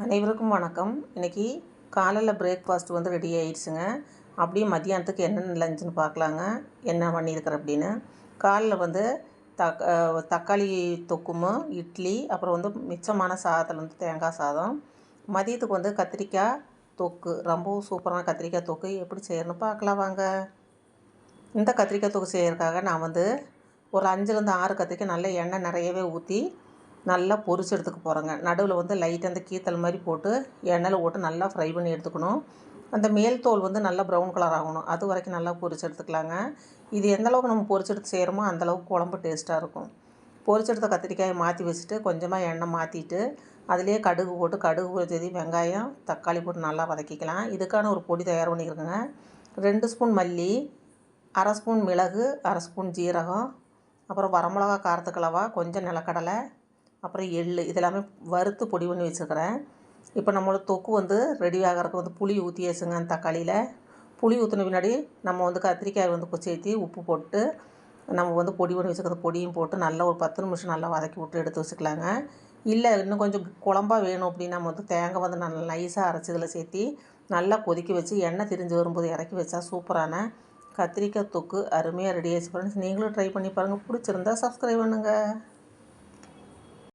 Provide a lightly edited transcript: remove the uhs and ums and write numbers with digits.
அனைவருக்கும் வணக்கம். இன்றைக்கி காலையில் பிரேக்ஃபாஸ்ட் வந்து ரெடி ஆகிடுச்சுங்க. அப்படியே மத்தியானத்துக்கு என்னென்ன லஞ்சுன்னு பார்க்கலாங்க, என்ன பண்ணியிருக்கிறேன் அப்படின்னு. காலையில் வந்து தக்காளி தொக்கும் இட்லி, அப்புறம் வந்து மிச்சமான சாதத்தில் வந்து தேங்காய் சாதம். மதியத்துக்கு வந்து கத்திரிக்காய் தொக்கு, ரொம்பவும் சூப்பரான கத்திரிக்காய் தொக்கு எப்படி செய்யணும்னு பார்க்கலாம் வாங்க. இந்த கத்திரிக்காய் தொக்கு செய்கிறதுக்காக நான் வந்து ஒரு 5லேருந்து 6 கத்திரிக்காய் நல்ல எண்ணெய் நிறையவே ஊற்றி நல்லா பொரிச்சு எடுத்துக்க போகிறேங்க. நடுவில் வந்து லைட்டாக அந்த கீத்தல் மாதிரி போட்டு எண்ணெயில் போட்டு நல்லா ஃப்ரை பண்ணி எடுத்துக்கணும். அந்த மேல் தோல் வந்து நல்லா ப்ரௌன் கலர் ஆகணும், அது வரைக்கும் நல்லா பொரிச்சு எடுத்துக்கலாங்க. இது எந்தளவுக்கு நம்ம பொரிச்சு எடுத்து செய்கிறோமோ அந்தளவுக்கு குழம்பு டேஸ்ட்டாக இருக்கும். பொரிச்சு எடுத்த கத்திரிக்காயை மாற்றி வச்சுட்டு கொஞ்சமாக எண்ணெய் மாற்றிட்டு அதிலே கடுகு போட்டு கடுகு பொரிச்சது வெங்காயம் தக்காளி போட்டு நல்லா வதக்கிக்கலாம். இதுக்கான ஒரு பொடி தயார் பண்ணியிருக்கேங்க. 2 ஸ்பூன் மல்லி, 1/2 ஸ்பூன் மிளகு, 1/2 ஸ்பூன் ஜீரகம், அப்புறம் வரமிளகா காரத்துக்கு கொஞ்சம் நிலக்கடலை, அப்புறம் எள், இதெல்லாமே வறுத்து பொடி பண்ணி வச்சுருக்கிறேன். இப்போ நம்மளோட தொக்கு வந்து ரெடி ஆகிறதுக்கு வந்து புளி ஊற்றியாச்சுங்க. அந்த தக்காளியில் புளி ஊற்றின பின்னாடி நம்ம வந்து கத்திரிக்காய் வந்து சேர்த்து உப்பு போட்டு நம்ம வந்து பொடி பண்ணி வச்சுருக்கிற பொடியும் போட்டு நல்லா ஒரு 10 நிமிஷம் நல்லா வதக்கி விட்டு எடுத்து வச்சுக்கலாங்க. இல்லை இன்னும் கொஞ்சம் குழம்பா வேணும் அப்படின்னா நம்ம வந்து தேங்காய் வந்து நல்லா நைஸாக அரைச்சி இதில் சேர்த்தி நல்லா கொதிக்க வச்சு எண்ணெய் திரிஞ்சு வரும்போது இறக்கி வச்சா சூப்பரான கத்திரிக்காய் தொக்கு அருமையாக ரெடி ஆகிடுச்சு ஃப்ரெண்ட்ஸ். நீங்களும் ட்ரை பண்ணி பாருங்கள். பிடிச்சிருந்தா சப்ஸ்கிரைப் பண்ணுங்கள்.